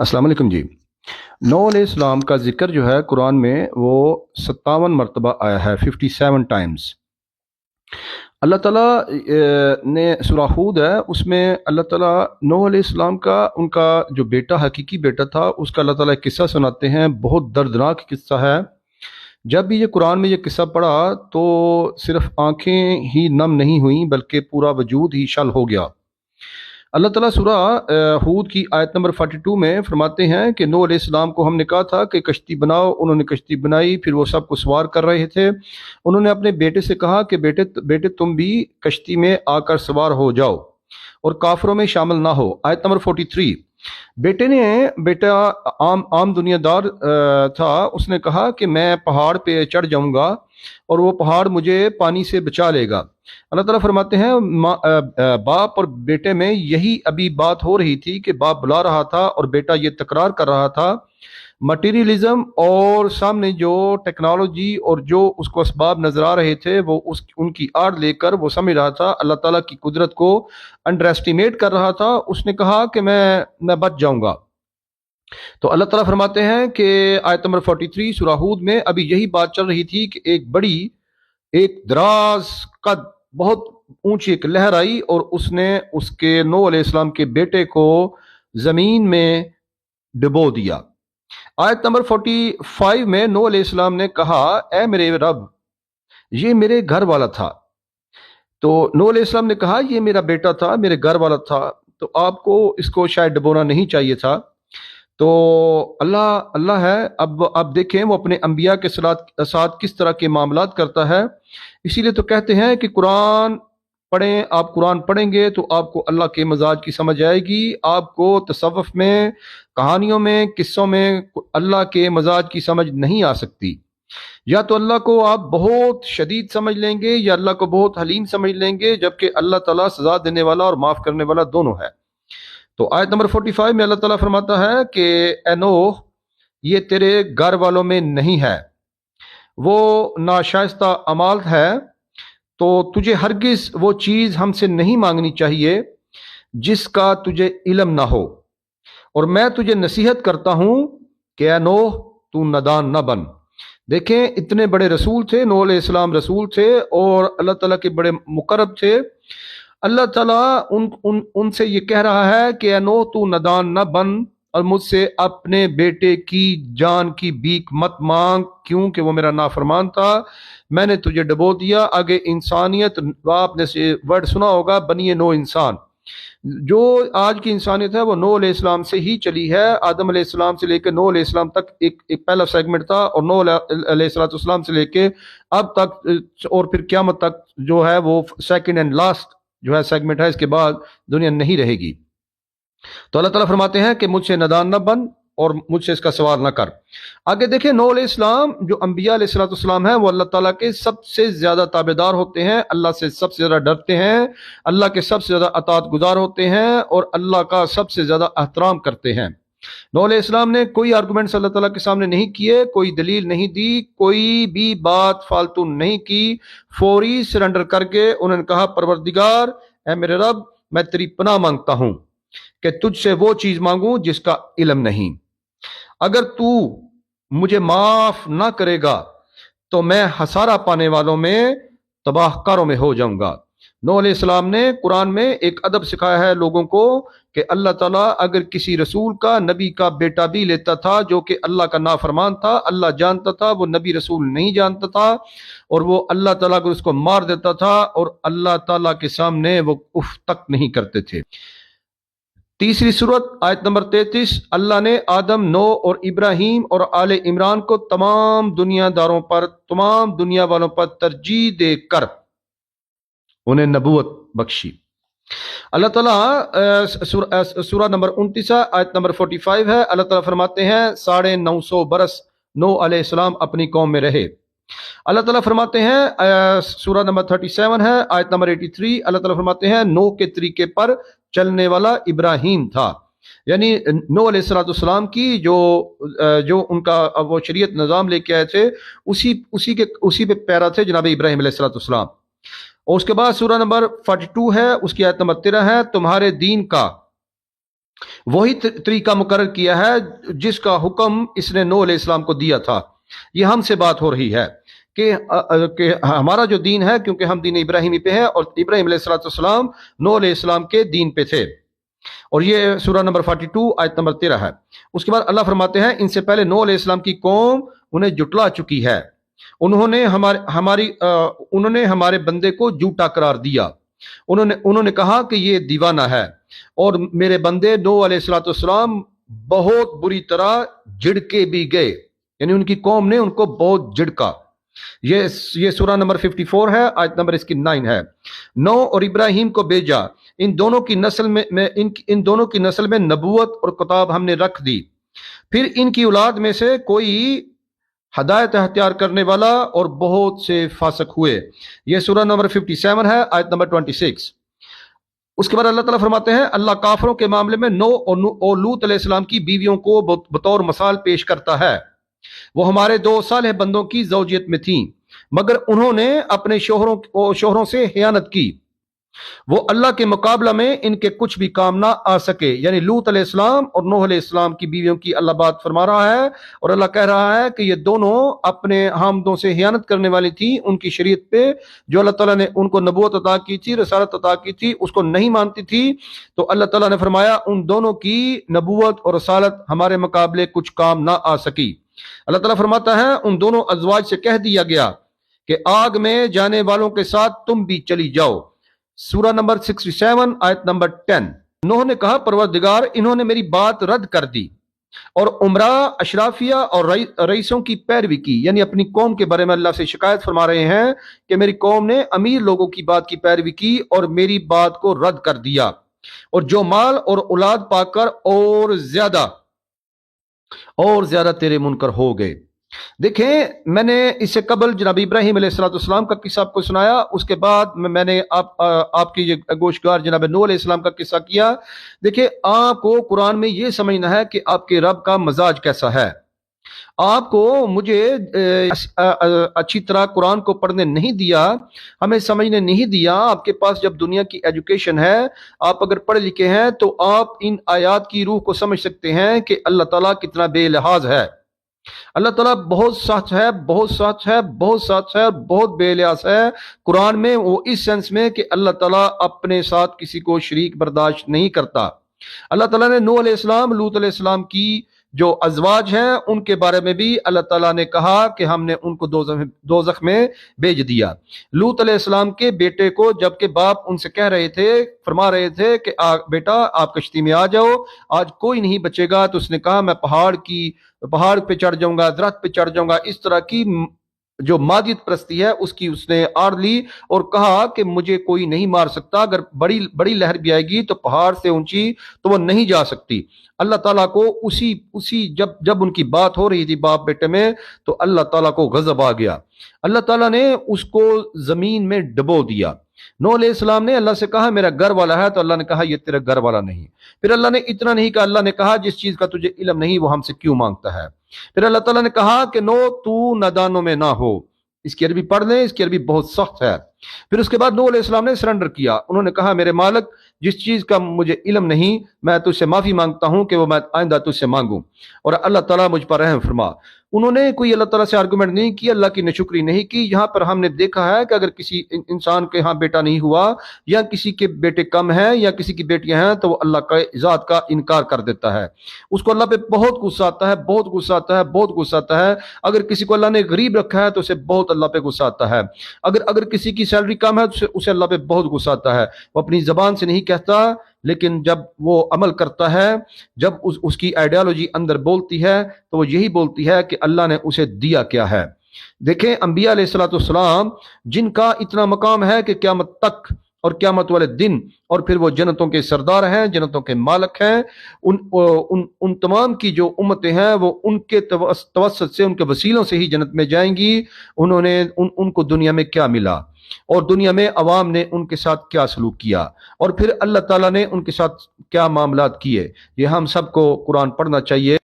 अस्सलाम वालेकुम जी। नूह अलैहिस्सलाम का जिक्र जो है कुरान में वो 57 मरतबा आया है, 57 टाइम्स। अल्लाह ताला ने सूरह हूद है, उसमें अल्लाह ताला नूह अलैहिस्सलाम का, उनका जो बेटा, हकीकी बेटा था, उसका अल्लाह ताला एक किस्सा सुनाते हैं। बहुत दर्दनाक किस्सा है। जब भी ये कुरान में ये किस्सा पढ़ा तो सिर्फ आंखें ही नम नहीं हुई बल्कि पूरा वजूद ही शल हो गया। अल्लाह ताला सूरह हूद की आयत नंबर 42 में फरमाते हैं कि नूह अलैहिस्सलाम को हमने कहा था कि कश्ती बनाओ, उन्होंने कश्ती बनाई। फिर वो सबको सवार कर रहे थे। उन्होंने अपने बेटे से कहा कि बेटे बेटे तुम भी कश्ती में आकर सवार हो जाओ और काफिरों में शामिल ना हो। आयत नंबर 43। बेटा आम आम दुनियादार था। उसने कहा कि मैं पहाड़ पे चढ़ जाऊंगा और वो पहाड़ मुझे पानी से बचा लेगा। अल्लाह ताला फरमाते हैं बाप और बेटे में यही अभी बात हो रही थी कि बाप बुला रहा था और बेटा ये तकरार कर रहा था। मटीरियलिज्म और सामने जो टेक्नोलॉजी और जो उसको असबाब नजर आ रहे थे वो उनकी आड़ लेकर वो समझ रहा था, अल्लाह ताला की कुदरत को अंडर एस्टिमेट कर रहा था। उसने कहा कि मैं बच जाऊंगा। तो अल्लाह ताला फरमाते हैं कि आयत नंबर 43 सूरह हूद में अभी यही बात चल रही थी कि एक दराज कद, बहुत ऊंची एक लहर आई और उसने उसके नूह अलैहिस्सलाम के बेटे को जमीन में डुबो दिया। आयत नंबर 45 में नूह अलैहिस्सलाम ने कहा, ए मेरे रब, ये मेरे घर वाला था। तो नूह अलैहिस्सलाम ने कहा, ये मेरा बेटा था, मेरे घर वाला था, तो आपको इसको शायद डुबोना नहीं चाहिए था। तो अल्लाह अल्लाह है। अब देखें वो अपने अंबिया के साथ किस तरह के मामलात करता है। इसीलिए तो कहते हैं कि कुरान पढ़ें। आप कुरान पढ़ेंगे तो आपको अल्लाह के मजाज की समझ आएगी। आपको तसव्वुफ में, कहानियों में, किस्सों में अल्लाह के मजाज की समझ नहीं आ सकती। या तो अल्लाह को आप बहुत शदीद समझ लेंगे या अल्लाह को बहुत हलीम समझ लेंगे, जबकि अल्लाह ताला सजा देने वाला और माफ करने वाला दोनों है। तो आयत नंबर 45 में अल्लाह ताला फरमाता है कि ए नूह, ये तेरे घर वालों में नहीं है, वो नाशाइस्ता अमाल है। तो तुझे हरगिज वो चीज हमसे नहीं मांगनी चाहिए जिसका तुझे इल्म ना हो, और मैं तुझे नसीहत करता हूं कि ए नूह, तू नदान न बन। देखें, इतने बड़े रसूल थे, नूह अलैहिस्सलाम रसूल थे और अल्लाह ताला के बड़े मुकर्रब थे। अल्लाह ताला उनसे ये कह रहा है कि ए नूह, तू नदान न बन और मुझसे अपने बेटे की जान की भीख मत मांग, क्योंकि वो मेरा नाफरमान था। मैंने तुझे डबो दिया। आगे इंसानियत, आपने से वर्ड सुना होगा, बनिए नो इंसान। जो आज की इंसानियत है वो नूह अलैहिस्सलाम से ही चली है। आदम अलैहिस्सलाम से लेकर नूह अलैहिस्सलाम तक एक पहला सेगमेंट था, और नूह अलैहिस्सलाम से लेके अब तक और फिर क़यामत तक जो है वो सेकंड एंड लास्ट जो है सेगमेंट है। इसके बाद दुनिया नहीं रहेगी। तो अल्लाह ताला फरमाते हैं कि मुझसे नदान न बन और मुझसे इसका सवाल न कर। आगे देखें, नूह अलैहिस्सलाम जो अंबिया अलैहिस्सलाम है वो अल्लाह ताला के सबसे ज्यादा ताबेदार होते हैं, अल्लाह से सबसे ज्यादा डरते हैं, अल्लाह के सबसे ज्यादा अतात गुजार होते हैं और अल्लाह का सबसे ज्यादा एहतराम करते हैं। नूह अलैहिस्सलाम ने कोई आर्गूमेंट्स अल्लाह ताला के सामने नहीं किए, कोई दलील नहीं दी, कोई भी बात फालतू नहीं की। फौरी सरेंडर करके उन्होंने कहा, परवरदिगार, ऐ मेरे रब, मैं तेरी पनाह मांगता हूं कि तुझसे वो चीज मांगूं जिसका इल्म नहीं। अगर तू मुझे माफ ना करेगा तो मैं हसारा पाने वालों में, तबाहकारों में हो जाऊंगा। नूह अलैहिस्सलाम ने कुरान में एक अदब सिखाया है लोगों को कि अल्लाह ताला अगर किसी रसूल का, नबी का बेटा भी लेता था जो कि अल्लाह का नाफरमान था, अल्लाह जानता था, वो नबी रसूल नहीं जानता था, और वो अल्लाह ताला को उसको मार देता था और अल्लाह ताला के सामने वो उफ तक नहीं करते थे। तीसरी सूरत आयत नंबर 33, अल्लाह ने आदम, नो और इब्राहिम और आले इमरान को तमाम दुनियादारों पर, तमाम दुनिया वालों पर तरजीह देकर उन्हें नबूवत बख्शी। अल्लाह ताला सूरह नंबर 29 आयत नंबर 45 है। अल्लाह ताला फरमाते हैं 950 बरस नूह अलैहिस्सलाम अपनी कौम में रहे। अल्लाह ताला फरमाते हैं सूरह नंबर 37 है, आयत नंबर 83, अल्लाह ताला फरमाते हैं नूह के तरीके पर चलने वाला इब्राहिम था। यानी नूह अलैहिस्सलाम की जो उनका वो शरीयत निज़ाम लेके आए थे, उसी पे पैरा थे जनाब इब्राहिम अलैहिस्सलाम। और उसके बाद सूरह नंबर 42 है, उसकी आयत नंबर 13 है, तुम्हारे दीन का वही तरीका मुकर्रर किया है जिसका हुक्म इसने नूह अलैहिस्सलाम को दिया था। ये हमसे बात हो रही है कि हमारा जो दीन है, क्योंकि हम दीन इब्राहिमी पे है और इब्राहिम अलैहिस्सलाम नूह अलैहिस्सलाम के दीन पे थे। और ये सूरह नंबर 42 आयत नंबर 13 है। उसके बाद अल्लाह फरमाते हैं, इनसे पहले नूह अलैहिस्सलाम की कौम उन्हें जुटला चुकी है। उन्होंने हमारे बंदे को झूठा करार दिया। उन्होंने कहा कि ये दीवाना है, और मेरे बंदे नूह अलैहिस्सलाम बहुत बुरी तरह झिड़के भी गए, यानी उनकी कौम ने उनको बहुत झिड़का। ये सूरह नंबर 54 है, आयत नंबर इसकी 9 है। नूह और इब्राहिम को भेजा, इन दोनों की नस्ल में नबूवत और किताब हमने रख दी। फिर इनकी औलाद में से कोई हदायत अख्तियार करने वाला और बहुत से फासिक हुए। यह सूरह नंबर 57 है, आयत नंबर 26। उसके बाद अल्लाह ताला फरमाते हैं, अल्लाह काफरों के मामले में नूह और लूत अलैहिस्सलाम की बीवियों को बतौर मिसाल पेश करता है। वो हमारे 2 सालेह बंदों की ज़ौजियत में थीं, मगर उन्होंने अपने शोहरों से खयानत की। वो अल्लाह के मुकाबला में इनके कुछ भी काम ना आ सके। यानी लूत अलैहिस्सलाम और नूह अलैहिस्सलाम की बीवियों की अल्लाह बात फरमा रहा है, और अल्लाह कह रहा है कि ये दोनों अपने हामदों से खयानत करने वाली थी। उनकी शरीयत पे जो अल्लाह ताला ने उनको नबूवत अता की थी, रसालत अता की थी, उसको नहीं मानती थी। तो अल्लाह ताला ने फरमाया, उन दोनों की नबूवत और रसालत हमारे मुकाबले कुछ काम ना आ सकी। अल्लाह ताला फरमाता है, उन दोनों अज़वाज से कह दिया गया कि आग में जाने वालों के साथ तुम भी चली जाओ। सूरह नंबर 67 आयत नंबर 10। नूह ने कहा, परवरदिगार, इन्होंने मेरी बात रद्द कर दी और उमरा, अशराफिया और रईसों की पैरवी की। यानी अपनी कौम के बारे में अल्लाह से शिकायत फरमा रहे हैं कि मेरी कौम ने अमीर लोगों की बात की पैरवी की और मेरी बात को रद्द कर दिया, और जो माल और औलाद पाकर और ज्यादा तेरे मुनकर हो गए। देखें, मैंने इससे कबल जनाब इब्राहिम अलैहिस्सलाम का किस्सा आपको सुनाया। उसके बाद मैंने आपकी गोशगार जनाब नूह अलैहिस्सलाम का किस्सा किया। देखिए, आपको कुरान में यह समझना है कि आपके रब का मजाज कैसा है। आपको मुझे अच्छी तरह कुरान को पढ़ने नहीं दिया, हमें समझने नहीं दिया। आपके पास जब दुनिया की एजुकेशन है, आप अगर पढ़े लिखे हैं, तो आप इन आयात की रूह को समझ सकते हैं कि अल्लाह ताला कितना बेलिहाज है। अल्लाह ताला बहुत सच है, बहुत सच है, बहुत सच है, बहुत बेलिहाज है। कुरान में वो इस सेंस में कि अल्लाह ताला अपने साथ किसी को शरीक बर्दाश्त नहीं करता। अल्लाह ताला ने नूह अलैहिस्सलाम, लूत अलैहिस्सलाम की जो अज़वाज हैं, उनके बारे में भी अल्लाह ताला ने कहा कि हमने उनको दोज़ख में भेज दिया। लूत अलैहिस्सलाम के बेटे को जबकि बाप उनसे कह रहे थे, फरमा रहे थे कि बेटा आप कश्ती में आ जाओ, आज कोई नहीं बचेगा, तो उसने कहा मैं पहाड़ पे चढ़ जाऊंगा, दरख्त पे चढ़ जाऊंगा। इस तरह की जो मादियत प्रस्ती है उसकी उसने आड़ ली और कहा कि मुझे कोई नहीं मार सकता, अगर बड़ी बड़ी लहर भी आएगी तो पहाड़ से ऊंची तो वो नहीं जा सकती। अल्लाह ताला को उसी जब उनकी बात हो रही थी बाप बेटे में, तो अल्लाह ताला को गजब आ गया। अल्लाह ताला ने उसको जमीन में डबो दिया। नूह अलैहिस्सलाम ने अल्लाह से कहा मेरा घर वाला है, तो अल्लाह ने कहा ये तेरा घर वाला नहीं। फिर अल्लाह ने इतना नहीं कहा, अल्लाह ने कहा जिस चीज का तुझे इल्म नहीं वो हमसे क्यों मांगता है। फिर अल्लाह ताला ने कहा कि नो, तू नादानों में ना हो। इसकी अरबी पढ़ लें, इसकी अरबी बहुत सख्त है। फिर उसके बाद नूह अलैहिस्सलाम ने सरेंडर किया। उन्होंने कहा मेरे मालिक, जिस चीज का मुझे इल्म नहीं, मैं तुझसे माफी मांगता हूं कि वो मैं आइंदा तुझसे मांगूं, और अल्लाह ताला मुझ पर रहम फरमा। उन्होंने कोई अल्लाह ताला से आर्गुमेंट नहीं किया, अल्लाह की नशुक्री नहीं की। यहाँ पर हमने देखा है कि अगर किसी इंसान के यहाँ बेटा नहीं हुआ, या किसी के बेटे कम हैं, या किसी की बेटियां हैं, तो वो अल्लाह का ज़ात का इनकार कर देता है। उसको अल्लाह पे बहुत गुस्सा आता है, बहुत गुस्सा आता है, बहुत गुस्सा आता है। अगर किसी को अल्लाह ने गरीब रखा है तो उसे बहुत अल्लाह पे गुस्सा आता है। अगर किसी की सैलरी कम है तो उसे अल्लाह पे बहुत गुस्सा आता है। वो अपनी जबान से नहीं कहता, लेकिन जब वो अमल करता है, जब उसकी आइडियोलॉजी अंदर बोलती है, तो वो यही बोलती है कि अल्लाह ने उसे दिया क्या है। देखें, अंबिया अलैहिस्सलाम जिनका इतना मकाम है कि क़यामत तक और क़यामत वाले दिन, और फिर वो जन्नतों के सरदार हैं, जन्नतों के मालिक हैं, उन तमाम की जो उम्मतें हैं वो उनके तवस्सुत से, उनके वसीलों से ही जन्नत में जाएंगी। उनको दुनिया में क्या मिला, और दुनिया में अवाम ने उनके साथ क्या सलूक किया, और फिर अल्लाह ताला ने उनके साथ क्या मामलात किए, ये हम सबको कुरान पढ़ना चाहिए।